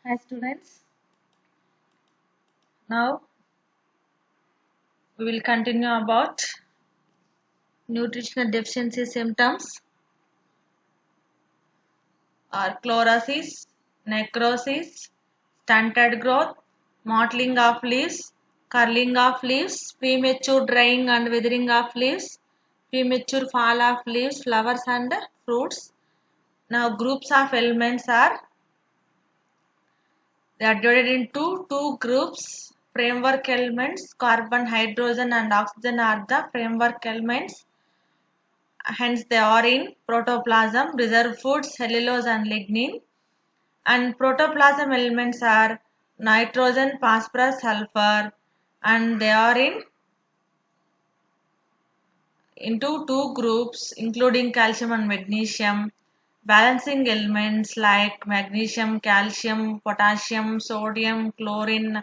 Hi students, now we will continue about nutritional deficiency symptoms are chlorosis, necrosis, stunted growth, mottling of leaves, curling of leaves, premature drying and withering of leaves, premature fall of leaves, flowers and fruits. Now groups of elements are they are divided into two groups. Framework elements, carbon, hydrogen and oxygen are the framework elements. Hence they are in protoplasm, reserve foods, cellulose and lignin. And protoplasm elements are nitrogen, phosphorus, sulfur, and they are into two groups including calcium and magnesium. Balancing elements like magnesium, calcium, potassium, sodium, chlorine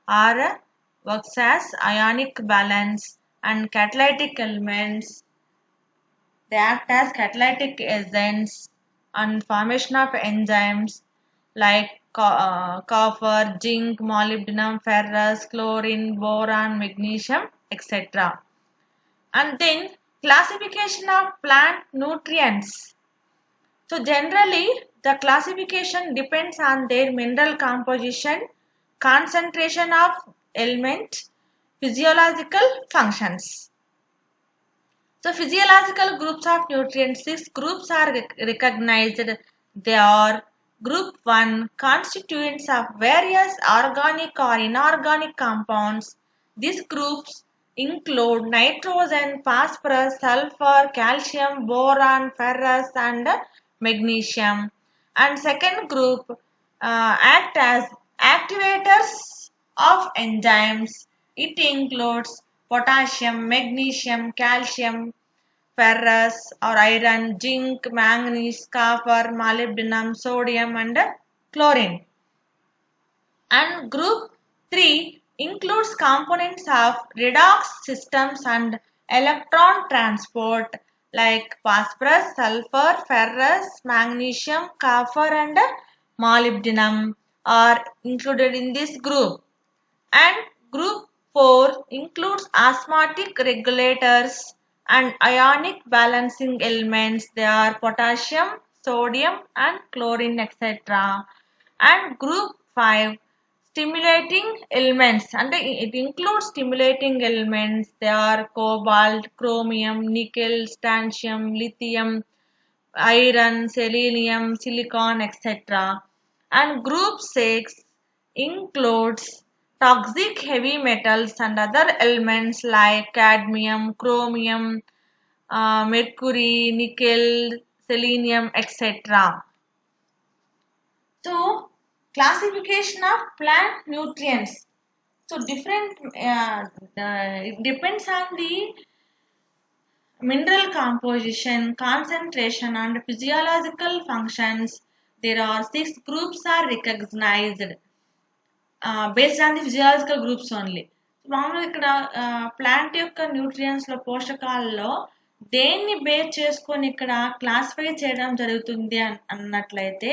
are works as ionic balance, and catalytic elements they act as catalytic agents and formation of enzymes like copper, zinc, molybdenum, ferrous, chlorine, boron, magnesium, etc. And then classification of plant nutrients. So generally the classification depends on their mineral composition, concentration of element, physiological functions. So physiological groups of nutrients, these groups are recognized. They are group 1 constituents of various organic or inorganic compounds. These groups include nitrogen, phosphorus, sulfur, calcium, boron, ferrous and magnesium. And second group act as activators of enzymes. It includes potassium, magnesium, calcium, ferrous or iron, zinc, manganese, copper, molybdenum, sodium and chlorine. And group 3 includes components of redox systems and electron transport like phosphorus, sulfur, ferrous, magnesium, copper and molybdenum are included in this group. And group 4 includes osmotic regulators and ionic balancing elements. They are potassium, sodium and chlorine etc. And group 5 stimulating elements, and it includes stimulating elements. They are cobalt, chromium, nickel, strontium, lithium, iron, selenium, silicon etc. And group 6 includes toxic heavy metals and other elements like cadmium, chromium, mercury, nickel, selenium etc. So classification of plant nutrients. So different it depends on the mineral composition, concentration and physiological functions. There are 6 groups are recognized based on the physiological groups only. మామూలుగా ఇక్కడ plant యొక్క nutrients లో పోషకాలలో దేన్ని base చేసుకొని ఇక్కడ classify చేయడం జరుగుతుంది అన్నట్లయితే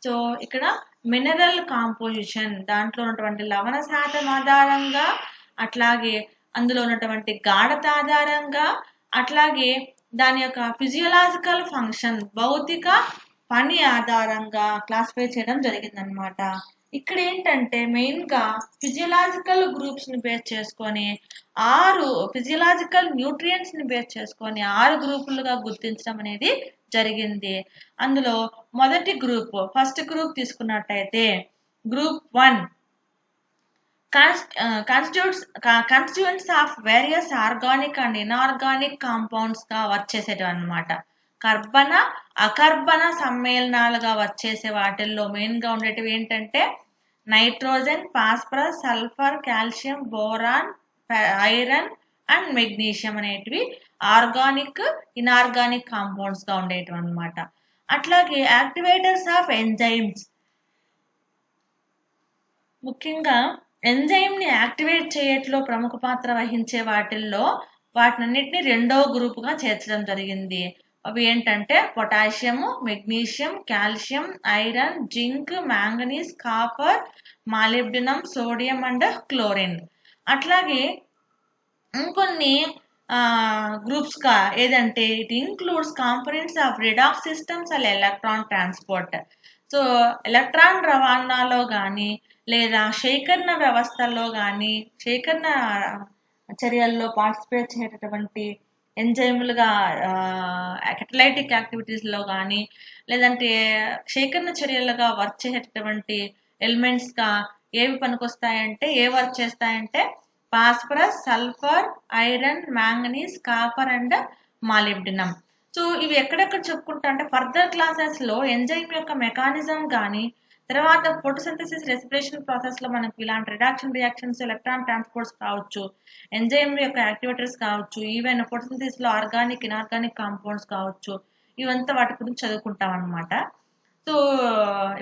సో ఇక్కడ మినరల్ కాంపోజిషన్ దాంట్లో ఉన్నటువంటి లవణ శాతం ఆధారంగా అట్లాగే అందులో ఉన్నటువంటి గాఢత ఆధారంగా అట్లాగే దాని యొక్క ఫిజియోలాజికల్ ఫంక్షన్ భౌతిక పని ఆధారంగా క్లాసిఫై చేయడం జరిగిందనమాట. ఇక్కడ ఏంటంటే మెయిన్ గా ఫిజియలాజికల్ గ్రూప్స్ ని బేస్ చేసుకొని 6 ఫిజియలాజికల్ న్యూట్రియంట్స్ ని బేస్ చేసుకొని 6 గ్రూపులుగా గుర్తించడం అనేది జరిగింది. అందులో మొదటి గ్రూప్ ఫస్ట్ గ్రూప్ తీసుకున్నట్టయితే group 1 constituents of various organic and inorganic compounds గా వచ్చేసేటివి అన్నమాట. కర్బన అకర్బన సమ్మేళనాలుగా వచ్చేసే వాటిల్లో మెయిన్ గా ఉండేటివి ఏంటంటే nitrogen, phosphorus, sulphur, calcium, boron, iron and magnesium అనేటివి ఆర్గానిక్ ఇనార్గానిక్ కాంపౌండ్స్ గా ఉండేటివి అన్నమాట. అట్లాగే యాక్టివేటర్స్ ఆఫ్ ఎంజైమ్స్, ముఖ్యంగా ఎంజైమ్ ని యాక్టివేట్ చేయట్లో ప్రముఖ పాత్ర వహించే వాటిల్లో వాటినన్నిటిని రెండవ గ్రూప్ గా చేర్చడం జరిగింది. అవి ఏంటంటే potassium, magnesium, calcium, iron, zinc, manganese, copper, molybdenum, sodium and chlorine. అట్లాగే ఇంకొన్ని గ్రూప్స్ గా ఏదంటే it includes components of redox systems and electron transport. So electron రవాణాలో కానీ లేదా సేకరణ వ్యవస్థల్లో కానీ సేకరణ చర్యల్లో పార్టిసిపేట్ చేసేటటువంటి ఎంజైములుగా కెటలైటిక్ యాక్టివిటీస్లో కానీ లేదంటే సేకరణ చర్యలుగా వర్క్ చేసేటటువంటి ఎలిమెంట్స్గా ఏవి పనికొస్తాయంటే ఏ వర్క్ చేస్తాయంటే phosphorus, sulphur, iron, manganese, copper and molybdenum. So ఇవి ఎక్కడెక్కడ చెప్పుకుంటా అంటే ఫర్దర్ క్లాసెస్ లో ఎంజైమ్ యొక్క మెకానిజం కానీ తర్వాత ఫోటోసింథసిస్ రెస్పిరేషన్ ప్రాసెస్ లో మనకు ఇలాంటి రిడాక్షన్ రియాక్షన్స్, ఎలక్ట్రాన్ ట్రాన్స్పోర్ట్స్ కావచ్చు, ఎంజైమ్ యొక్క యాక్టివేటర్స్ కావచ్చు, ఈవెన్ ఫోటోసింథసిస్ లో ఆర్గానిక్ ఇన్ఆర్గానిక్ కాంపౌండ్స్ కావచ్చు, ఇవంతా వాటి గురించి చదువుకుంటాం అనమాట. సో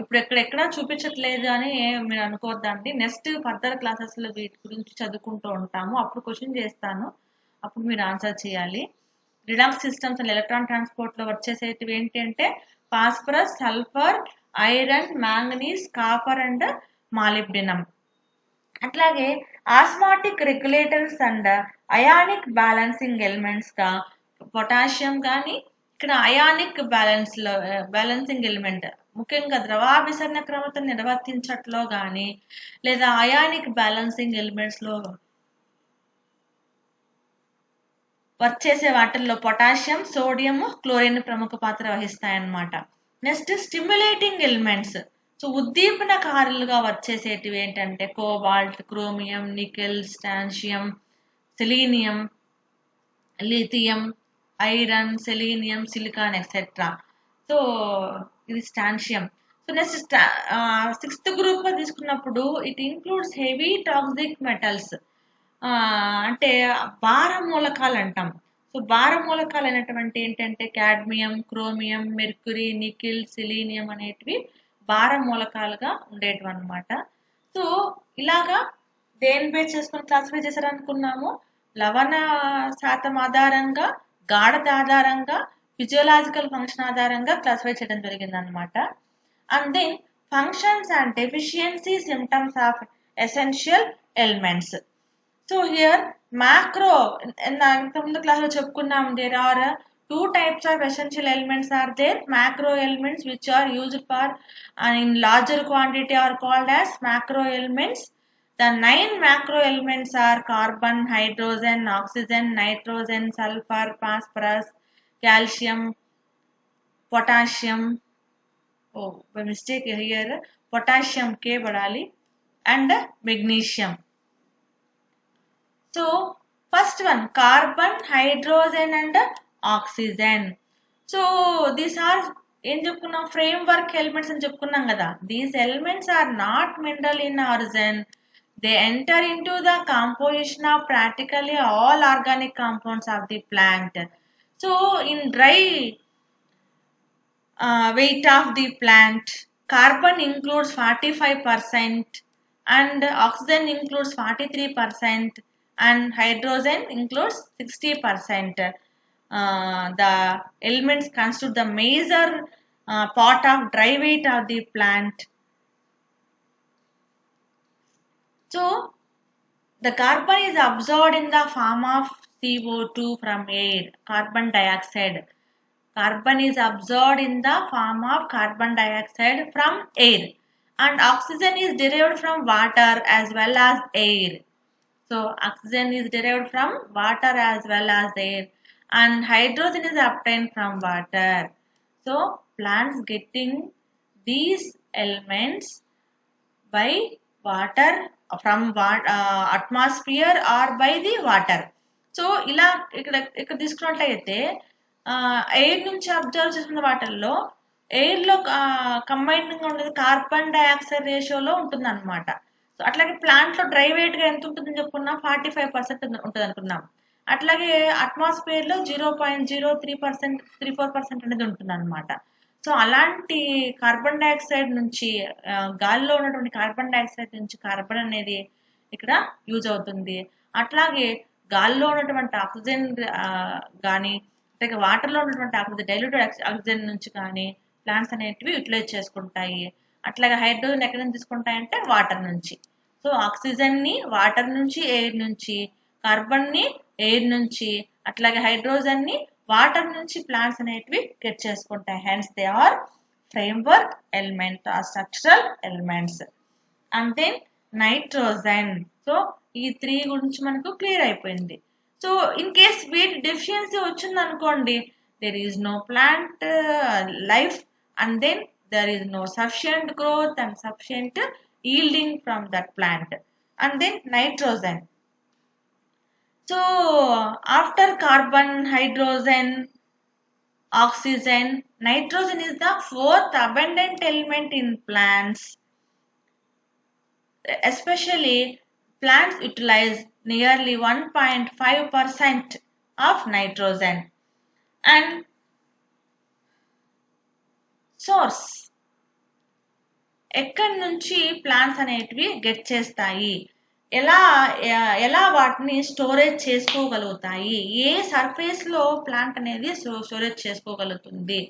ఇప్పుడు ఎక్కడెక్కడ చూపించట్లేదు అని మీరు అనుకోవద్దండి. నెక్స్ట్ ఫర్దర్ క్లాసెస్ లో వీటి గురించి చదువుకుంటూ ఉంటాము. అప్పుడు క్వశ్చన్ చేస్తాను, అప్పుడు మీరు ఆన్సర్ చేయాలి. Redox systems and electron transport లో వచ్చేసేటివి ఏంటి అంటే phosphorus, sulphur, iron, manganese, copper and molybdenum. అట్లాగే osmotic regulators and ionic balancing elements గా పొటాషియం కానీ ఇక్కడ అయానిక్ బ్యాలెన్సింగ్ ఎలిమెంట్ ముఖ్యంగా ద్రవాభిసరణ క్రమత నిర్వర్తించట్లో కానీ లేదా అయానిక్ బ్యాలెన్సింగ్ ఎలిమెంట్స్ లో వర్క్ చేసే వాటిల్లో పొటాషియం, సోడియం, క్లోరిన్ ప్రముఖ పాత్ర వహిస్తాయన్నమాట. Next stimulating elements. సో ఉద్దీపనకారులుగా వర్క్ చేసేటివి ఏంటంటే cobalt, chromium, nickel, strontium, selenium, lithium, iron, selenium, silicon etcetera. So ఇది strontium. So next 6th group తీసుకున్నప్పుడు it includes heavy toxic metals, అంటే భార మూలకాలు అంటాం. సో భార మూలకాలు అనేటువంటి ఏంటంటే cadmium, chromium, mercury, nickel, selenium అనేటివి భార మూలకాలుగా ఉండేటివి అనమాట. సో ఇలాగా దేని బేస్ చేసుకొని క్లాసిఫై చేశారనుకున్నాము, లవణ శాతం ఆధారంగా, గాఢత ఆధారంగా, ఫిజియోలాజికల్ ఫంక్షన్ ఆధారంగా క్లాసిఫై చేయడం జరిగింది అనమాట. And then functions and deficiency symptoms of essential elements. So here macro ఇంతకుముందు క్లాస్ లో చెప్పుకున్నాం, there are two types of essential elements are there. Macro elements which are used for in larger quantity are called as macro elements. The 9 macro elements are carbon, hydrogen, oxygen, nitrogen, sulfur, phosphorus, calcium, potassium, oh by mistake here potassium K badali, and magnesium. So first one carbon, hydrogen and oxygen. So these are ఏం చెప్పుకున్నాం, framework elements అని చెప్పుకున్నాం కదా. These elements are not mineral in origin. They enter into the composition of practically all organic compounds of the plant. So in dry weight of the plant, carbon includes 45% and oxygen includes 43% and hydrogen includes 60%. The elements constitute the major part of dry weight of the plant. So the carbon is absorbed in the form of CO2 from air, carbon dioxide. Carbon is absorbed in the form of carbon dioxide from air, and oxygen is derived from water as well as air. So oxygen is derived from water as well as air, and hydrogen is obtained from water. So plants getting these elements by water, from atmosphere or by the water. So ఇలా ఇక్కడ తీసుకున్నట్లయితే air నుంచి observe చేసిన వాటిల్లో air లో combined గా ఉండేది carbon dioxide రేషియోలో ఉంటుంది అనమాట. సో అట్లాగే ప్లాంట్ లో డ్రై వెయిట్ గా ఎంత ఉంటుందని చెప్పుకున్నాం, 45% ఉంటుంది అనుకున్నాం. అట్లాగే అట్మాస్ఫియర్ లో 0.03%, 34% అనేది ఉంటుంది అనమాట. సో అలాంటి కార్బన్ డైఆక్సైడ్ నుంచి, గాలిలో ఉన్నటువంటి కార్బన్ డైఆక్సైడ్ నుంచి కార్బన్ అనేది ఇక్కడ యూజ్ అవుతుంది. అట్లాగే గాలిలో ఉన్నటువంటి ఆక్సిజన్ కానీ అంటే వాటర్లో ఉన్నటువంటి ఆక్సిజన్ డైల్యూటెడ్ ఆక్సిజన్ నుంచి కానీ ప్లాంట్స్ అనేటివి యూటిలైజ్ చేసుకుంటాయి. అట్లాగే హైడ్రోజన్ ఎక్కడి నుంచి తీసుకుంటాయంటే వాటర్ నుంచి. సో ఆక్సిజన్ ని వాటర్ నుంచి, ఎయిర్ నుంచి, కార్బన్ ని ఎయిర్ నుంచి, అట్లాగే హైడ్రోజన్ ని వాటర్ నుంచి ప్లాంట్స్ అనేటివి గెట్ చేసుకుంటాయి. Hence they are framework element or structural elements. And then nitrogen. So ఈ త్రీ గురించి మనకు క్లియర్ అయిపోయింది. సో ఇన్ కేస్ వీటి డెఫిషియన్సీ వచ్చింది అనుకోండి, there is no plant life and then there is no sufficient growth and sufficient yielding from that plant. And then nitrogen. So after carbon, hydrogen, oxygen, nitrogen is the fourth abundant element in plants. Especially plants utilize nearly 1.5% of nitrogen. And source, ఎక్కడి నుంచి plants అనేటివి get చేస్తాయి, ఎలా ఎలా వాటిని storage చేసుకోగలుగుతాయి, ఏ surface లో ప్లాంట్ అనేది స్టోరేజ్ చేసుకోగలుగుతుంది,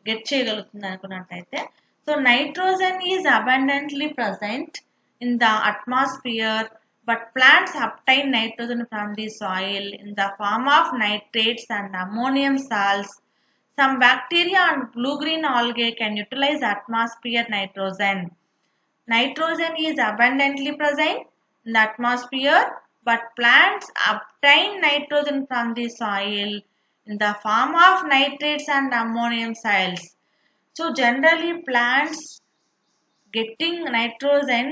గెట్ చేయగలుగుతుంది అనుకున్నట్టయితే, so nitrogen is abundantly present in the atmosphere, but plants obtain nitrogen from the soil in the form of nitrates and ammonium salts. Some bacteria and blue-green algae can utilize atmosphere nitrogen. Nitrogen is abundantly present in the atmosphere, but plants obtain nitrogen from the soil in the form of nitrates and ammonium salts. So generally plants getting nitrogen,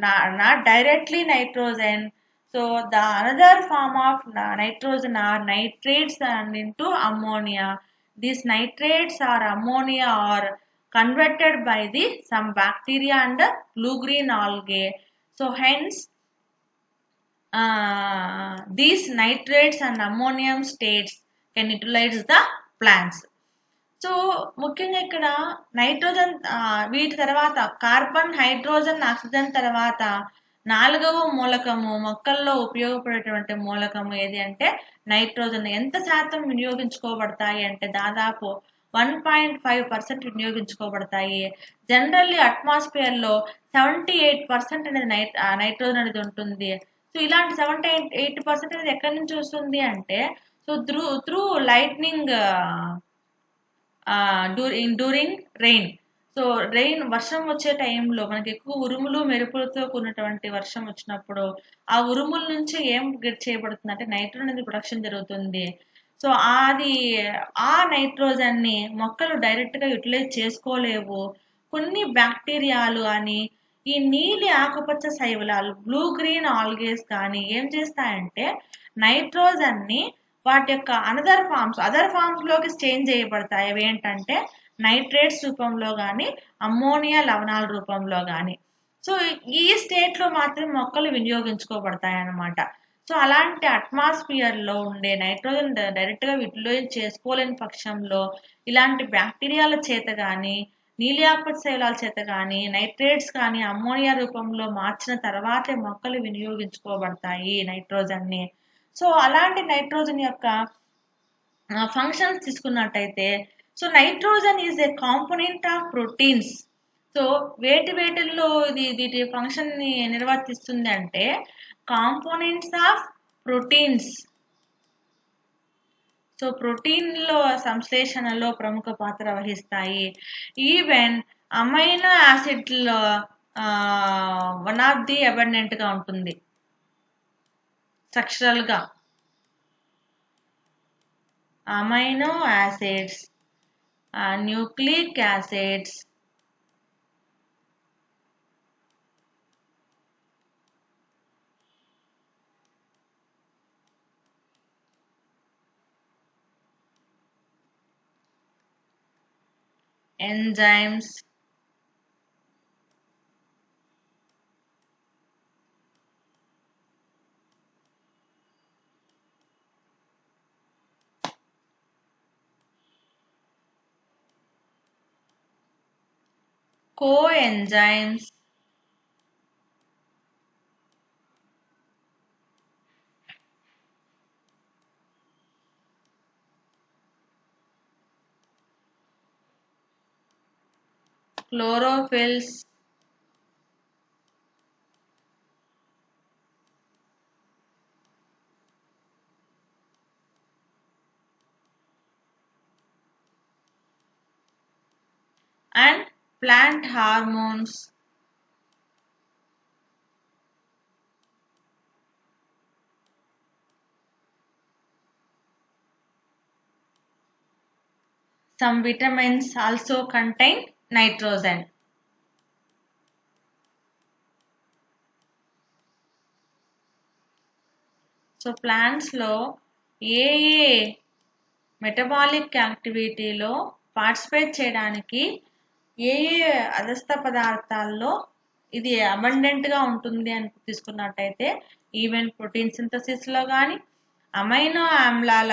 not directly nitrogen. So the another form of nitrogen are nitrates and into ammonia. These nitrates or ammonia are converted by the some bacteria and blue-green algae. So hence these nitrates and ammonium states can utilize the plants. So ముఖ్యంగా ఇక్కడ nitrogen, వీటి తర్వాత carbon, hydrogen, oxygen తర్వాత నాలుగవ మూలకము, మొక్కల్లో ఉపయోగపడేటువంటి మూలకము ఏది అంటే నైట్రోజన్. ఎంత శాతం వినియోగించుకోబడతాయి అంటే దాదాపు 1.5% వినియోగించుకోబడతాయి. జనరల్లీ అట్మాస్ఫియర్ లో 78% అనేది నైట్రోజన్ అనేది ఉంటుంది. సో ఇలాంటి 78% అనేది ఎక్కడి నుంచి వస్తుంది అంటే, so through lightning during rain. So rain, వర్షం వచ్చే టైంలో మనకి ఎక్కువ ఉరుములు మెరుపులతో కూడినటువంటి వర్షం వచ్చినప్పుడు ఆ ఉరుముల నుంచి ఏం గెట్ చేయబడుతుంది అంటే నైట్రోజన్ అనేది ప్రొడక్షన్ జరుగుతుంది. సో అది ఆ నైట్రోజన్ ని మొక్కలు డైరెక్ట్ గా యూటిలైజ్ చేసుకోలేవు. కొన్ని బ్యాక్టీరియాలు అని ఈ నీలి ఆకుపచ్చ శైవలాలు, బ్లూ గ్రీన్ ఆల్గేస్ కానీ ఏం చేస్తాయంటే నైట్రోజన్ ని వాటి యొక్క అదర్ ఫార్మ్స్ లోకి చేంజ్ చేయబడతాయి. అవి ఏంటంటే నైట్రేట్స్ రూపంలో కానీ, అమ్మోనియా లవణాల రూపంలో కానీ. సో ఈ స్టేట్ లో మాత్రం మొక్కలు వినియోగించుకోబడతాయి అన్నమాట. సో అలాంటి అట్మాస్ఫియర్ లో ఉండే నైట్రోజన్ డైరెక్ట్ గా యూటిలైజ్ చేసుకోలేని పక్షంలో ఇలాంటి బ్యాక్టీరియాల చేత కానీ, నీలి ఆకుపచ్చ శైవలాల చేత కానీ, నైట్రేట్స్ కానీ అమ్మోనియా రూపంలో మార్చిన తర్వాతే మొక్కలు వినియోగించుకోబడతాయి నైట్రోజన్ ని. సో అలాంటి నైట్రోజన్ యొక్క ఫంక్షన్స్ తీసుకున్నట్టయితే, so nitrogen is a component of proteins. So వేటిల్లో వీటి ఫంక్షన్ ని నిర్వర్తిస్తుంది అంటే కాంపోనెంట్స్ ఆఫ్ ప్రోటీన్స్. సో ప్రోటీన్లో సంశ్లేషణలో ప్రముఖ పాత్ర వహిస్తాయి. ఈవెన్ అమైనో యాసిడ్లో వన్ ఆఫ్ ది అబండెంట్ గా ఉంటుంది స్ట్రక్చరల్ గా. Amino acids, nucleic acids, enzymes, coenzymes, chlorophylls, and plant hormones. Some vitamins also contain nitrogen. So ప్లాంట్స్లో ఏ ఏ మెటబాలిక్ యాక్టివిటీలో పార్టిసిపేట్ చేయడానికి ఏ ఏ అదస్థ పదార్థాల్లో ఇది అబండెంట్గా ఉంటుంది అని తీసుకున్నట్టయితే ఈవెన్ ప్రోటీన్ సింథసిస్లో కానీ అమైనో ఆమ్లాల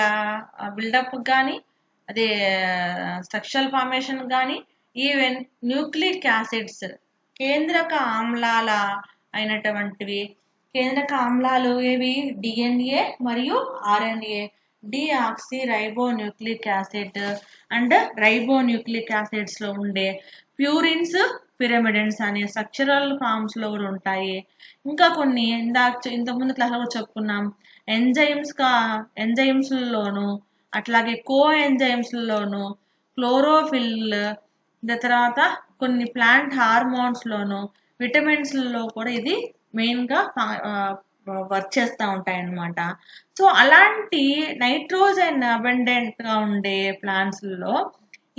బిల్డప్ కానీ అదే స్ట్రక్చరల్ ఫార్మేషన్ కానీ ఈవెన్ న్యూక్లిక్ యాసిడ్స్ కేంద్రక ఆమ్లాల అయినటువంటివి కేంద్రక ఆమ్లాలు ఏవి డిఎన్ఏ మరియు RNA deoxy ribonucleic acid and ribonucleic acids లో ఉండే ప్యూరిన్స్ పిరమిడెన్స్ అనే స్ట్రక్చరల్ ఫార్మ్స్ లో కూడా ఉంటాయి. ఇంకా కొన్ని ఇంతకుముందు క్లాస్ లో చెప్పుకున్నాం ఎంజైమ్స్ లోను అట్లాగే కో ఎంజైమ్స్ లోను క్లోరోఫిల్ తర్వాత కొన్ని ప్లాంట్ హార్మోన్స్ లోను విటమిన్స్ లో కూడా ఇది మెయిన్ గా వర్క్ చేస్తూ ఉంటాయి అన్నమాట. సో అలాంటి నైట్రోజన్ అబండెంట్ గా ఉండే ప్లాంట్స్ లో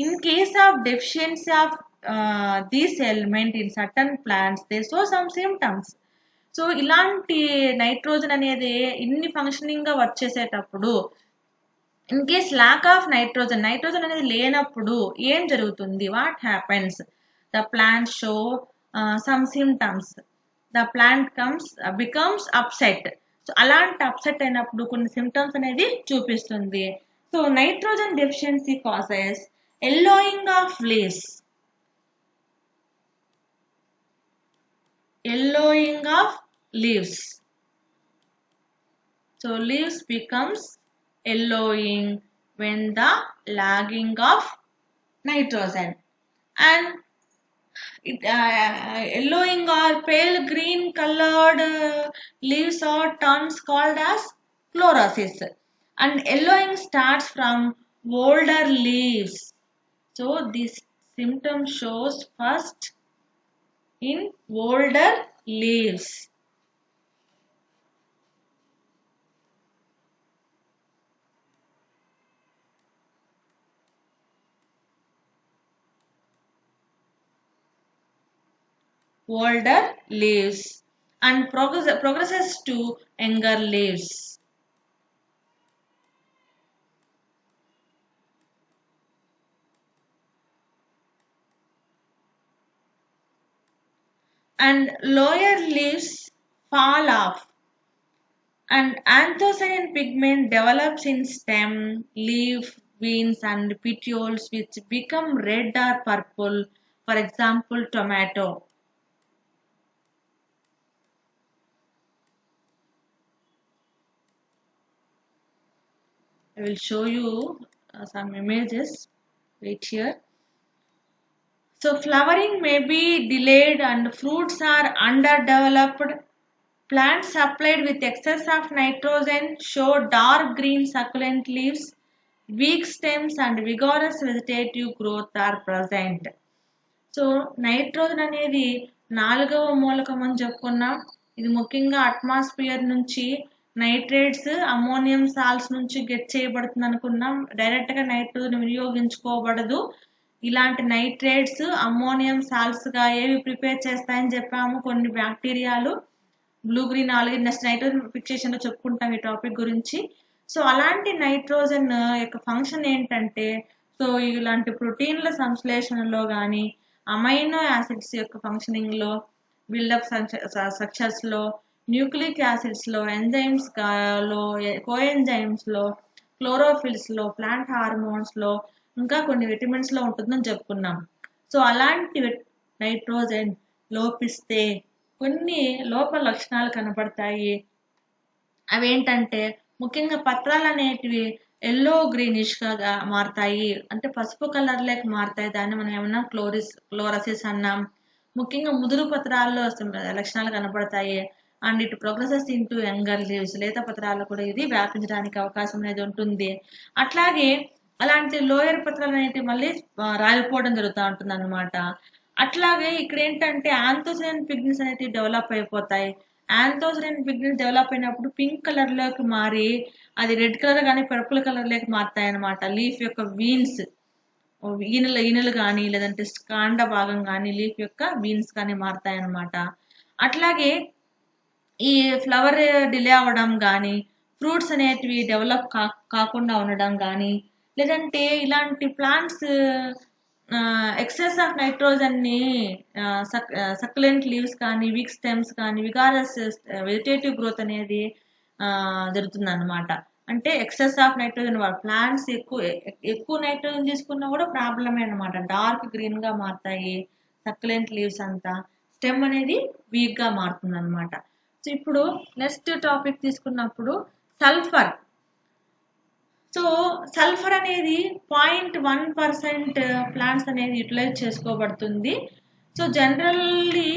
in case of deficiency of this element in certain plants they show some symptoms. So ఇలాంటి నైట్రోజన్ అనేది ఇన్ని ఫంక్షనింగ్ గా వర్క్ చేసేటప్పుడు in case lack of nitrogen అనేది లేనప్పుడు ఏం జరుగుతుంది, what happens, the plant show some symptoms, the plant becomes upset. So అలాంటి అప్సెట్ అయినప్పుడు కొన్ని సిమ్టమ్స్ అనేది చూపిస్తుంది. So nitrogen deficiency causes yellowing of leaves, so leaves becomes yellowing when the lagging of nitrogen, and yellowing or pale green colored leaves are terms called as chlorosis, and yellowing starts from older leaves. So this symptom shows first in older leaves. Older leaves and progresses to younger leaves. And lower leaves fall off, and anthocyanin pigment develops in stem, leaf, veins and petioles which become red or purple, for example tomato. I will show you some images right here. So flowering may be delayed and fruits are underdeveloped. Plants supplied with excess of nitrogen show dark green succulent leaves, weak stems and vigorous vegetative growth are present. So nitrogen అనేది 4వ మూలకం అని చెప్పుకున్నాం. ఇది ముఖ్యంగా atmosphere నుంచి nitrates ammonium salts నుంచి get చేయబడుతుంది అనుకున్నాం. డైరెక్ట్ గా నైట్రోజన్ వినియోగించుకోబడదు. ఇలాంటి నైట్రేట్స్ అమ్మోనియం సాల్ట్స్ గా ఏవి ప్రిపేర్ చేస్తాయని చెప్పాము, కొన్ని బ్యాక్టీరియాలు. Blue green algae next nitrogen fixation లో చెప్పుకుంటాం ఈ టాపిక్ గురించి. సో అలాంటి నైట్రోజన్ యొక్క ఫంక్షన్ ఏంటంటే, సో ఇలాంటి ప్రోటీన్ల సంశ్లేషణలో కానీ అమైనో యాసిడ్స్ యొక్క ఫంక్షనింగ్ లో, బిల్డప్ స్ట్రక్చర్స్ లో, న్యూక్లిక్ యాసిడ్స్ లో, ఎంజైమ్స్ లో, కోఎంజైమ్స్ లో, క్లోరోఫిల్స్ లో, ప్లాంట్ హార్మోన్స్ లో, ఇంకా కొన్ని విటమిన్స్ లో ఉంటుందని చెప్పుకున్నాం. సో అలాంటి నైట్రోజన్ లోపిస్తే కొన్ని లోప లక్షణాలు కనపడతాయి. అవేంటంటే ముఖ్యంగా పత్రాలు అనేటివి ఎల్లో గ్రీనిష్ గా మారతాయి, అంటే పసుపు కలర్ లేక మారతాయి. దాన్ని మనం ఏమన్నా క్లోరసిస్ అన్నాం. ముఖ్యంగా ముదురు పత్రాల్లో లక్షణాలు కనపడతాయి. And it progresses into younger leaves, లేత పత్రాల్లో కూడా ఇది వ్యాపించడానికి అవకాశం అనేది ఉంటుంది. అట్లాగే అలాంటి లోయర్ పత్రాలు అనేవి మళ్ళీ రాలిపోవడం జరుగుతూ ఉంటుంది అనమాట. అట్లాగే ఇక్కడ ఏంటంటే ఆంథోసియన్ పిగ్మెంట్స్ అనేవి డెవలప్ అయిపోతాయి. ఆంథోసియన్ పిగ్మెంట్స్ డెవలప్ అయినప్పుడు పింక్ కలర్ లోకి మారి అది రెడ్ కలర్ కానీ పర్పుల్ కలర్ లోకి మారుతాయి అనమాట. లీఫ్ యొక్క వీన్స్, ఈనెలు కానీ లేదంటే కాండ భాగం కానీ లీఫ్ యొక్క వీన్స్ కానీ మారుతాయి అనమాట. అట్లాగే ఈ ఫ్లవర్ డిలే అవ్వడం కానీ, ఫ్రూట్స్ అనేటివి డెవలప్ కాకుండా ఉండడం కానీ, లేదంటే ఇలాంటి ప్లాంట్స్ ఎక్సెస్ ఆఫ్ నైట్రోజన్ ని సక్యులెంట్ లీవ్స్ కానీ, వీక్ స్టెమ్స్ కానీ, విగారస్ వెజిటేటివ్ గ్రోత్ అనేది జరుగుతుంది అనమాట. అంటే ఎక్సెస్ ఆఫ్ నైట్రోజన్, ప్లాంట్స్ ఎక్కువ నైట్రోజన్ తీసుకున్నా కూడా ప్రాబ్లమే అనమాట. డార్క్ గ్రీన్ గా మారుతాయి సక్యులెంట్ లీవ్స్ అంతా, స్టెమ్ అనేది వీక్ గా మారుతుంది అనమాట. సో ఇప్పుడు నెక్స్ట్ టాపిక్ తీసుకున్నప్పుడు సల్ఫర్. సో సల్ఫర్ అనేది 0.1% ప్లాంట్స్ అనేది యూటిలైజ్ చేసుకోబడుతుంది. So generally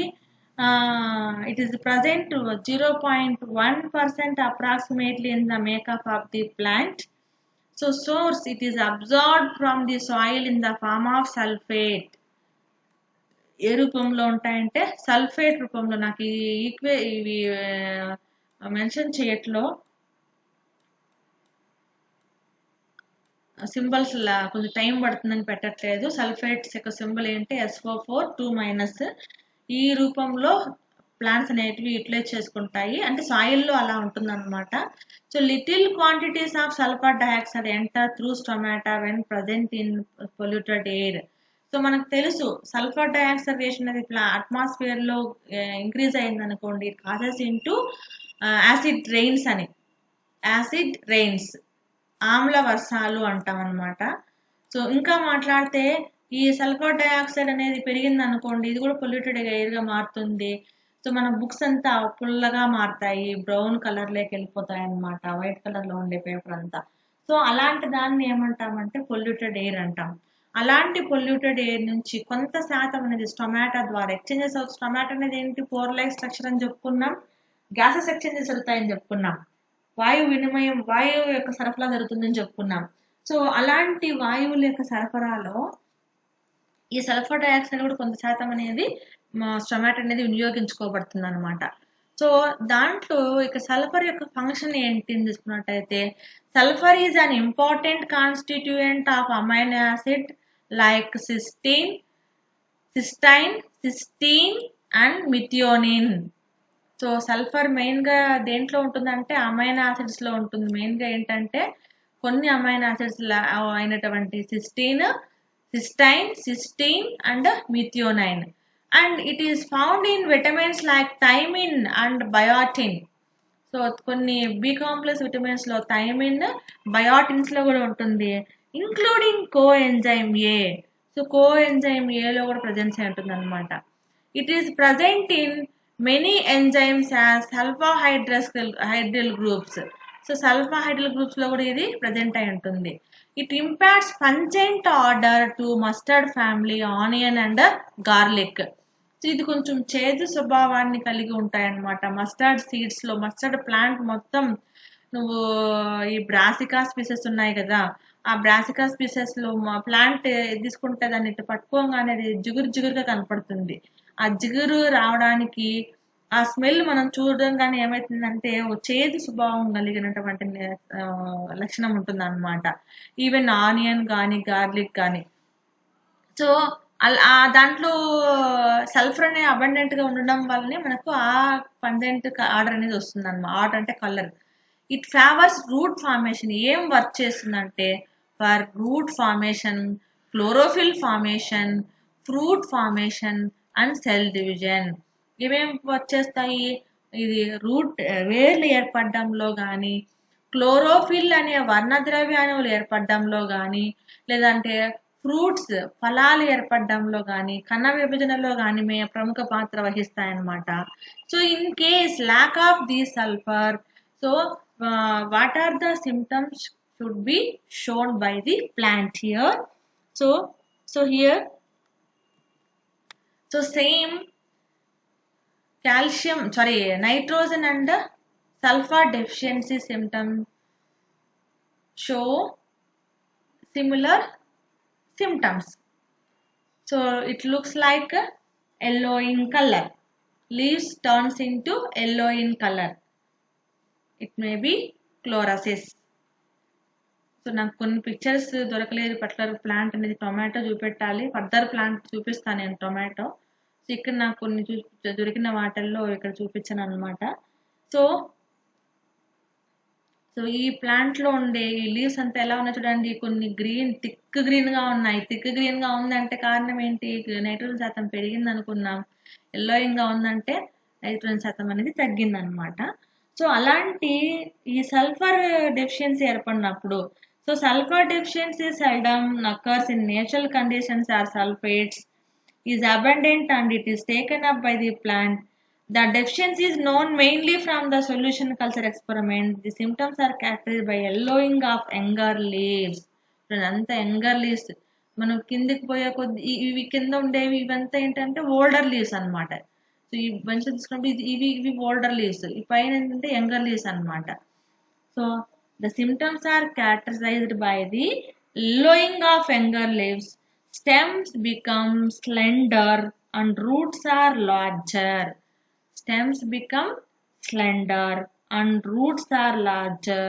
it is present 0.1% approximately in the makeup of the plant. So source, it is absorbed from the soil in the form of sulfate. ఏ రూపంలో ఉంటాయంటే sulphate రూపంలో. నాకు ఇవి mention చేయట్లో symbols కొంచెం time పడుతుందని పెట్టట్లేదు. సల్ఫేట్స్ యొక్క సింబల్ ఏంటి SO4 2-. ఈ రూపంలో ప్లాంట్స్ అనేటివి యూటిలైజ్ చేసుకుంటాయి, అంటే సాయిల్లో అలా ఉంటుందన్నమాట. So little quantities of sulphur dioxide enter through stomata when present in polluted air. So మనకు తెలుసు సల్ఫర్ డయాక్సైడేషన్ అనేది అట్మాస్ఫియర్ లో ఇంక్రీజ్ అయింది అనుకోండి, it causes into acid rains అని. యాసిడ్ రెయిన్స్, ఆమ్ల వర్షాలు అంటాం అనమాట. సో ఇంకా మాట్లాడితే ఈ సల్ఫర్ డయాక్సైడ్ అనేది పెరిగింది అనుకోండి, ఇది కూడా పొల్యూటెడ్ ఎయిర్ గా మారుతుంది. సో మన బుక్స్ అంతా పుల్లగా మారుతాయి, బ్రౌన్ కలర్ లోకి వెళ్ళిపోతాయి అనమాట, వైట్ కలర్ లో ఉండే పేపర్ అంతా. సో అలాంటి దాన్ని ఏమంటామంటే పొల్యూటెడ్ ఎయిర్ అంటాం. అలాంటి పొల్యూటెడ్ ఎయిర్ నుంచి కొంత శాతం అనేది స్టొమాటా ద్వారా ఎక్స్చేంజెస్ ఆఫ్ స్టొమాటా అనేది ఏంటి, పోర్ లైక్ స్ట్రక్చర్ అని చెప్పుకున్నాం, గ్యాసెస్ ఎక్స్చేంజెస్ జరుగుతాయని చెప్పుకున్నాం, వాయువు యొక్క సరఫరా జరుగుతుందని చెప్పుకున్నాం. సో అలాంటి వాయువుల యొక్క సరఫరాలో ఈ సల్ఫర్ డయాక్సైడ్ కూడా కొంత శాతం అనేది స్టొమాటో అనేది వినియోగించుకోబడుతుంది అనమాట. సో దాంట్లో ఇక సల్ఫర్ యొక్క ఫంక్షన్ ఏంటి అని చూసుకున్నట్టయితే, sulphur is an important constituent of amino acid like cystine and methionine. So sulphur main గా దేంట్లో ఉంటుందంటే అమైనో యాసిడ్స్ లో ఉంటుంది. మెయిన్ గా ఏంటంటే కొన్ని అమైనో యాసిడ్స్ అయినటువంటి cystine and methionine. And it is found in vitamins like thiamine and biotin. So కొన్ని బి కాంప్లెక్స్ విటమిన్స్ లో థైమిన్, బయోటిన్స్ లో కూడా ఉంటుంది, including coenzyme A. So coenzyme A లో కూడా ప్రజెన్స్ అయి ఉంటుంది అనమాట. It is present in many enzymes as sulphydryl groups. So sulphydryl groups లో కూడా ఇది ప్రజెంట్ అయి ఉంటుంది. It impacts pungent odour to mustard family, onion and garlic. So ఇది కొంచెం చేదు స్వభావాన్ని కలిగి ఉంటాయన్నమాట. మస్టర్డ్ సీడ్స్ లో, మస్టర్డ్ ప్లాంట్ మొత్తం నువ్వు ఈ బ్రాసికా స్పీసెస్ ఉన్నాయి కదా, ఆ బ్రాసికా స్పీసెస్ లో ప్లాంట్ తీసుకుంటే దాన్ని ఇట్లా పట్టుకోగానే అది జిగురుగా కనపడుతుంది. ఆ జిగురు రావడానికి ఆ స్మెల్ మనం చూడడం కానీ ఏమవుతుందంటే చేదు స్వభావం కలిగినటువంటి లక్షణం ఉంటుంది అనమాట. ఈవెన్ ఆనియన్ కానీ గార్లిక్ కానీ. సో దాంట్లో సల్ఫర్ అనే అబండెంట్ గా ఉండడం వల్లనే మనకు ఆ పంజెంట్ ఆర్డర్ అనేది వస్తుంది అనమాట. ఆర్డర్ అంటే colour. It favours root formation. ఏం వర్క్ చేస్తుందంటే for root formation, chlorophyll formation, fruit formation and cell division. ఇవేం వర్క్ చేస్తాయి, ఇది రూట్ వేర్లు ఏర్పడడంలో కానీ, క్లోరోఫిల్ అనే వర్ణద్రవ్యాణువులు ఏర్పడడంలో కానీ, లేదంటే ఫ్రూట్స్ ఫలాలు ఏర్పడడంలో కానీ, కణ విభజనలో కానీ ప్రముఖ పాత్ర వహిస్తాయన్నమాట. So in case lack of the sulphur, so what are the symptoms should be shown by the plant here. So here, so same nitrogen and sulfur deficiency symptoms show similar symptoms. So it looks like yellow in color. Leaves turns into yellow in color. It may be chlorosis. So నాకు కొన్ని pictures దొరకలేదు particular plant అనేది. Tomato చూపెట్టాలి, further plant చూపిస్తాను నేను tomato. So ఇక్కడ నాకు కొన్ని దొరికిన వాటిల్లో ఇక్కడ చూపించాను అనమాట. సో ఈ ప్లాంట్ లో ఉండే ఈ లీవ్స్ అంతా ఎలా ఉన్నాయి చూడండి, కొన్ని థిక్ గ్రీన్ గా ఉన్నాయి. థిక్ గ్రీన్ గా ఉందంటే కారణం ఏంటి, నైట్రోజన్ శాతం పెరిగింది అనుకున్నాం. ఎల్లోయింగ్ గా ఉందంటే నైట్రోజన్ శాతం అనేది తగ్గింది అనమాట. సో అలాంటి ఈ సల్ఫర్ డెఫిషియన్సీ ఏర్పడినప్పుడు, so sulphur deficiency seldom occurs in natural conditions or sulfates is abundant and it is taken up by the plant. The deficiency is known mainly from the solution culture experiment. The symptoms are characterized by yellowing of younger leaves. అంతా younger leaves, మనం కిందికి పోయే కొద్ది ఇవి కింద ఉండేవి ఇవంతా ఏంటంటే ఓల్డర్ లీవ్స్ అనమాట. సో ఈ బంచ్ తీసుకున్నప్పుడు ఇవి ఓల్డర్ లీవ్స్, ఈ పైన ఏంటంటే యంగర్ లీవ్స్ అనమాట. So the symptoms are characterized by the yellowing of younger leaves. Stems become slender and roots are larger. Stems become slender and roots are larger.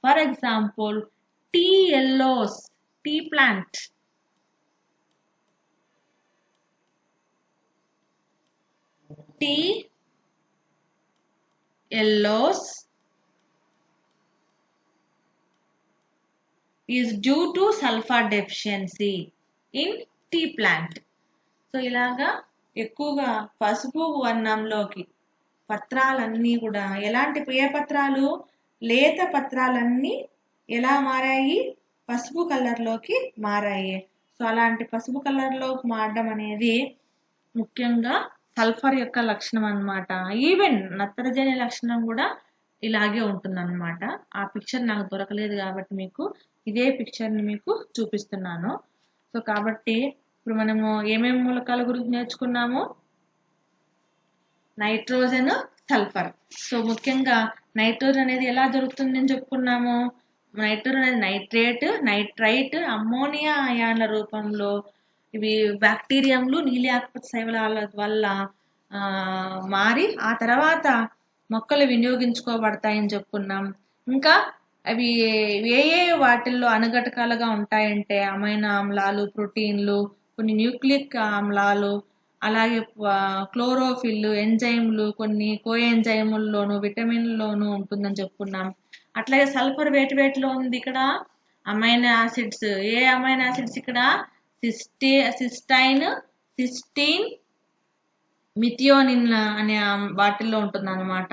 For example, tea yellows, tea plant. Tea yellows is due to sulfur deficiency in tea plant. So ఇలాగా ఎక్కువగా పసుపు వర్ణంలోకి పత్రాలన్నీ కూడా ఏ పత్రాలు, లేత పత్రాలన్నీ ఎలా మారాయి, పసుపు కలర్లోకి మారాయి. సో అలాంటి పసుపు కలర్లోకి మారడం అనేది ముఖ్యంగా సల్ఫర్ యొక్క లక్షణం అన్నమాట. ఈవెన్ నత్రజని లక్షణం కూడా ఇలాగే ఉంటుందన్నమాట. ఆ పిక్చర్ నాకు దొరకలేదు కాబట్టి మీకు ఇదే పిక్చర్ని మీకు చూపిస్తున్నాను. సో కాబట్టి ఇప్పుడు మనము ఏమేమి మూలకాల గురించి నేర్చుకున్నాము, నైట్రోజన్, సల్ఫర్. సో ముఖ్యంగా నైట్రోజన్ అనేది ఎలా దొరుకుతుంది అని చెప్పుకున్నాము. నైట్రోజన్ అనేది నైట్రేట్, నైట్రైట్, అమ్మోనియా అయాన్ల రూపంలో ఇవి బ్యాక్టీరియంలు, నీలి ఆకుపచ్చ శైవలాల వల్ల మారి ఆ తర్వాత మొక్కలు వినియోగించుకోబడతాయని చెప్పుకున్నాం. ఇంకా అవి ఏ వాటిల్లో అణుఘటకాలుగా ఉంటాయంటే అమైనో ఆమ్లాలు, ప్రోటీన్లు, కొన్ని న్యూక్లిక్ ఆమ్లాలు, అలాగే క్లోరోఫిల్, ఎంజైమ్లు, కొన్ని కోఎంజైముల్లోను, విటమిన్లోను ఉంటుందని చెప్పుకున్నాం. అట్లాగే సల్ఫర్ వేటిలో ఉంది, ఇక్కడ అమైనో యాసిడ్స్. ఏ అమైనో యాసిడ్స్ ఇక్కడ సిస్టైన్, సిస్టీన్, మిథియోనిన్ అనే వాటిల్లో ఉంటుంది అనమాట.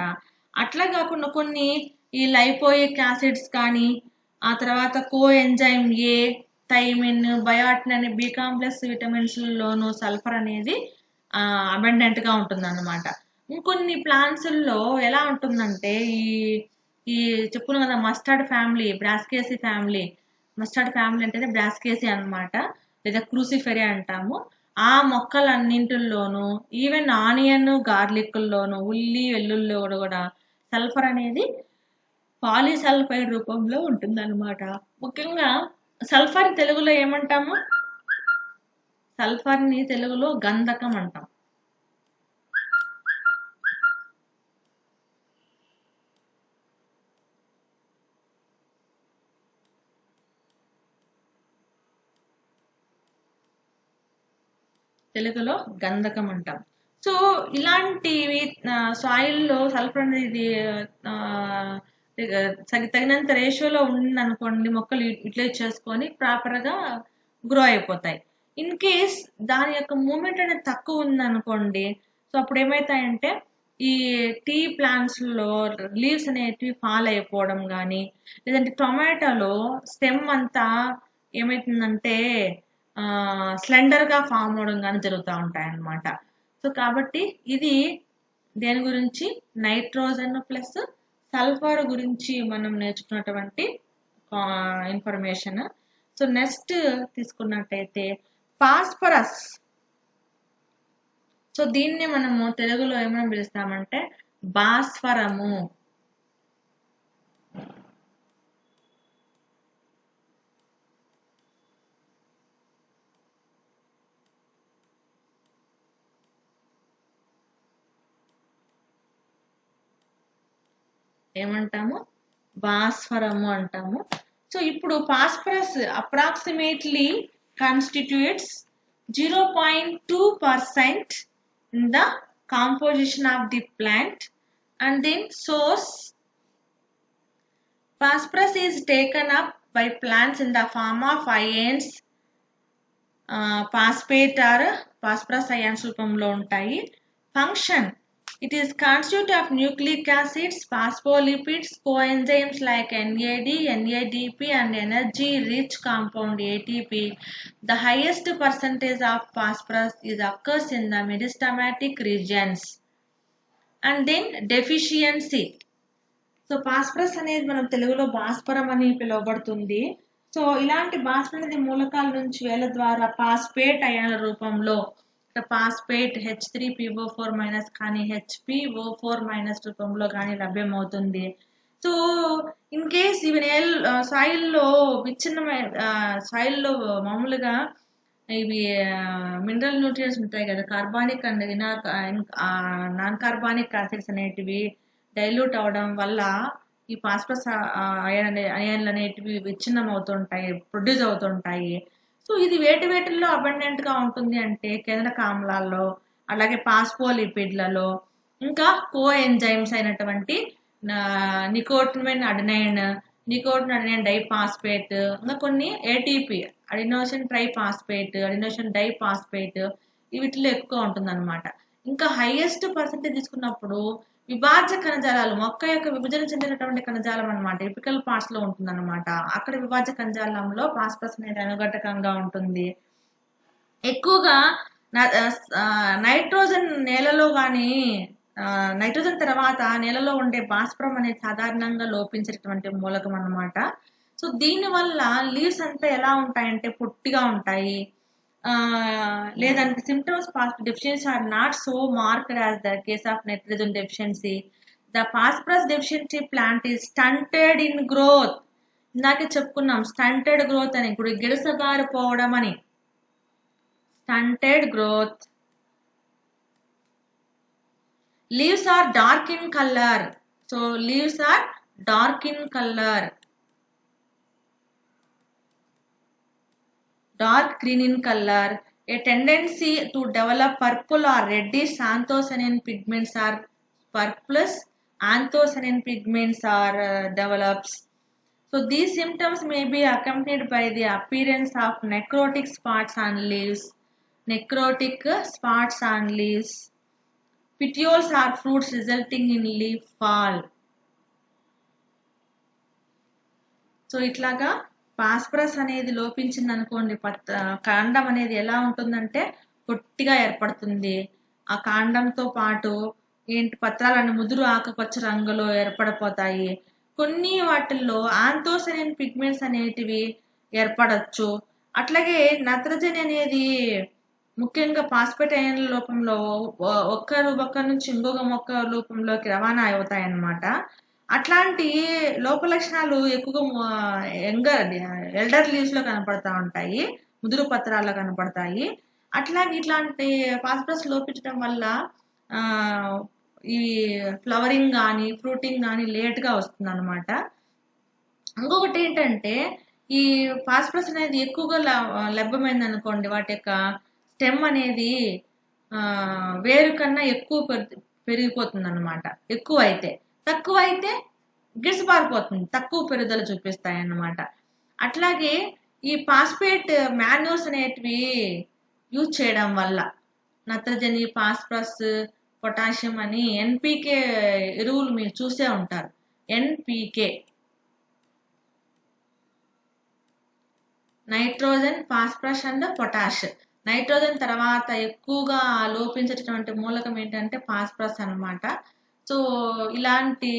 అట్లా కాకుండా కొన్ని ఈ లైపోయిక్ యాసిడ్స్ కానీ, ఆ తర్వాత కో ఎంజైమ్ ఏ, థైమిన్, బయాటిన్ అనే బి కాంప్లెక్స్ విటమిన్స్ లోను సల్ఫర్ అనేది అబండెంట్ గా ఉంటుంది అనమాట. ఇంకొన్ని ప్లాంట్స్ లో ఎలా ఉంటుందంటే ఈ చెప్పుకున్నాం కదా mustard family, Brassicaceae family. Mustard family అంటేనే బ్రాస్కేసి అనమాట, లేదా క్రూసిఫెరే అంటాము. ఆ మొక్కలన్నింటిలోనూ ఈవెన్ ఆనియన్, గార్లిక్లోను, ఉల్లి, వెల్లుల్లో కూడా సల్ఫర్ అనేది పాలిసల్ఫైడ్ రూపంలో ఉంటుందన్నమాట. ముఖ్యంగా సల్ఫర్ తెలుగులో ఏమంటాము, సల్ఫర్ని తెలుగులో గంధకం అంటాం. తెలుగులో గంధకం అంటాం. సో ఇలాంటివి సాయిల్లో సల్ఫర్ అనేది తగినంత రేషియోలో ఉంది అనుకోండి, మొక్కలు యూటిలైజ్ చేసుకొని ప్రాపర్గా గ్రో అయిపోతాయి. ఇన్ కేస్ దాని యొక్క మూమెంట్ అనేది తక్కువ ఉంది అనుకోండి, సో అప్పుడు ఏమవుతాయంటే ఈ టీ ప్లాంట్స్ లో లీవ్స్ అనేటివి ఫాల్ అయిపోవడం కానీ, లేదంటే టొమాటోలో స్టెమ్ అంతా ఏమవుతుందంటే స్లెండర్ గా ఫామ్ అవడం కానీ జరుగుతూ ఉంటాయి అన్నమాట. సో కాబట్టి ఇది దేని గురించి, నైట్రోజన్ ప్లస్ సల్ఫర్ గురించి మనం నేర్చుకున్నటువంటి ఇన్ఫర్మేషన్. సో నెక్స్ట్ తీసుకున్నట్టయితే ఫాస్ఫరస్. సో దీన్ని మనము తెలుగులో ఏమని పిలుస్తామంటే భాస్వరము. ఏమంటాము? భాస్వరము అంటాము. సో ఇప్పుడు phosphorus approximately constitutes 0.2% in the composition of the plant, and then source phosphorus is taken up by plants in the form of ions, phosphate or phosphorus ions రూపంలో ఉంటాయి. Function, it is constituted of nucleic acids, phospholipids, coenzymes like NAD, NADP and energy rich compound ATP. The highest percentage of phosphorus is occurs in the meristematic regions. And then deficiency. So phosphorus అనేది మనం తెలుగులో భాస్వరం అని పిలువబడుతుంది. So ఇలాంటి భాస్వరం అనేది మూలకాల నుంచి వేల ద్వారా ఫాస్ఫేట్ అయాన్ల రూపంలో ఫాస్ఫేట్ H3PO4- కానీ HPO4- రూపంలో కానీ లభ్యమవుతుంది. సో ఇన్ కేస్ ఇవి సాయిల్లో విచ్ఛిన్నమైన సాయిల్లో మామూలుగా ఇవి మినరల్ న్యూట్రియన్స్ ఉంటాయి కదా, carbonic and non carbonic acids అనేటివి డైల్యూట్ అవడం వల్ల ఈ ఫాస్ఫరస్ అయాన్లు అనేటివి విచ్ఛిన్నం అవుతుంటాయి, ప్రొడ్యూస్ అవుతుంటాయి. సో ఇది వేటిలో అబండెంట్ గా ఉంటుంది అంటే కేంద్రక ఆమ్లాల్లో, అలాగే పాస్ఫోలిపిడ్లలో, ఇంకా కో ఎంజైమ్స్ అయినటువంటి నికోటిన్ అడెనైన్ డైఫాస్ఫేట్, ఇంకా కొన్ని ATP adenosine triphosphate, adenosine diphosphate వీటిలో ఎక్కువ ఉంటుంది అనమాట. ఇంకా హైయెస్ట్ పర్సెంటేజ్ తీసుకున్నప్పుడు విభాజ్య కణజాలాలు, మొక్క యొక్క విభజన చెందినటువంటి కణజాలం అనమాట, ఎపికల్ పార్ట్స్ లో ఉంటుంది అనమాట. అక్కడ విభాజ్య కణజాలంలో ఫాస్ఫరస్ అనేది అనుఘటకంగా ఉంటుంది. ఎక్కువగా నైట్రోజన్ నేలలో కానీ నైట్రోజన్ తర్వాత నేలలో ఉండే భాస్వరం అనేది సాధారణంగా లోపించేటువంటి మూలకం అన్నమాట. సో దీనివల్ల లీవ్స్ అంతా ఎలా ఉంటాయంటే పొట్టిగా ఉంటాయి. లేదంటే symptoms phosphorus deficiency are not so marked as the case of nitrogen deficiency. The phosphorus deficiency plant is stunted in growth. ఇందాకే చెప్పుకున్నాం స్టంటెడ్ గ్రోత్ అని, ఇప్పుడు గిడసబారిపోవడం అని. Stunted growth. Leaves are dark in color. So leaves are dark in color. Dark green in color. A tendency to develop purple or reddish anthocyanin pigments are purplish anthocyanin pigments are develops. So these symptoms may be accompanied by the appearance of necrotic spots on leaves. Necrotic spots on leaves. Petioles or fruits resulting in leaf fall. So ఇట్లాగా phosphorus అనేది లోపించింది అనుకోండి, కాండం అనేది ఎలా ఉంటుందంటే పొట్టిగా ఏర్పడుతుంది. ఆ కాండంతో పాటు పత్రాలన్నీ ముదురు ఆకుపచ్చ రంగులో ఏర్పడిపోతాయి. కొన్ని వాటిల్లో ఆంథోసైనిన్ పిగ్మెంట్స్ అనేటివి ఏర్పడచ్చు. అట్లాగే నత్రజని అనేది ముఖ్యంగా ఫాస్ఫేట్ అయాన్ల రూపంలో ఒక్క మొక్క నుంచి ఇంకొక మొక్క రూపంలోకి రవాణా అవుతాయి అన్నమాట. అట్లాంటి లోప లక్షణాలు ఎక్కువగా ఎల్డర్ లీవ్స్ లో కనపడతా ఉంటాయి, ముదురు పత్రాల్లో కనపడతాయి. అట్లాగే ఇట్లాంటి ఫాస్ఫరస్ లోపించడం వల్ల ఈ ఫ్లవరింగ్ కానీ ఫ్రూటింగ్ కానీ లేట్ గా వస్తుంది అనమాట. ఇంకొకటి ఏంటంటే ఈ ఫాస్ఫరస్ అనేది ఎక్కువగా లభ్యమైంది అనుకోండి, వాటి యొక్క స్టెమ్ అనేది వేరు కన్నా ఎక్కువ పెరిగిపోతుంది అనమాట. ఎక్కువ అయితే, తక్కువ అయితే గిడిసిపారిపోతుంది, తక్కువ పెరుగుదల చూపిస్తాయి అన్నమాట. అట్లాగే ఈ ఫాస్ఫేట్ మాన్యూర్స్ అనేటివి యూజ్ చేయడం వల్ల నత్రజని, ఫాస్ఫరస్, పొటాషియం అని ఎన్పికే ఎరువులు మీరు చూసే ఉంటారు. NPK, nitrogen, phosphorus and potash. Nitrogen తర్వాత ఎక్కువగా లోపించేటటువంటి మూలకం ఏంటంటే ఫాస్ఫరస్ అన్నమాట. సో ఇలాంటి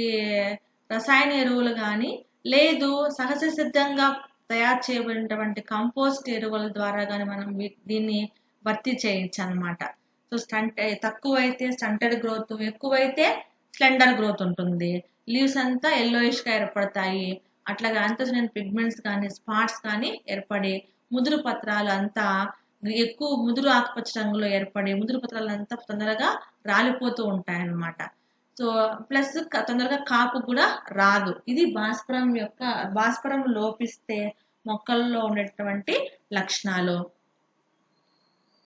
రసాయన ఎరువులు కానీ లేదు సహజ సిద్ధంగా తయారు చేయబడినటువంటి కంపోస్ట్ ఎరువుల ద్వారా కానీ మనం దీన్ని భర్తీ చేయొచ్చు అనమాట. సో తక్కువైతే స్టంటెడ్ గ్రోత్, ఎక్కువైతే స్లెండర్ గ్రోత్ ఉంటుంది. లీవ్స్ అంతా yellowish గా ఏర్పడతాయి. అట్లాగే ఆంథోసియన్ పిగ్మెంట్స్ కానీ స్పాట్స్ కానీ ఏర్పడి ముదురు పత్రాలు అంతా ఎక్కువ ముదురు ఆకుపచ్చ రంగులో ఏర్పడి ముదురు పత్రాలు అంతా తొందరగా రాలిపోతూ ఉంటాయి అన్నమాట. సో ప్లస్ తొందరగా కాపు కూడా రాదు. ఇది భాస్వరం లోపిస్తే మొక్కల్లో ఉండేటటువంటి లక్షణాలు.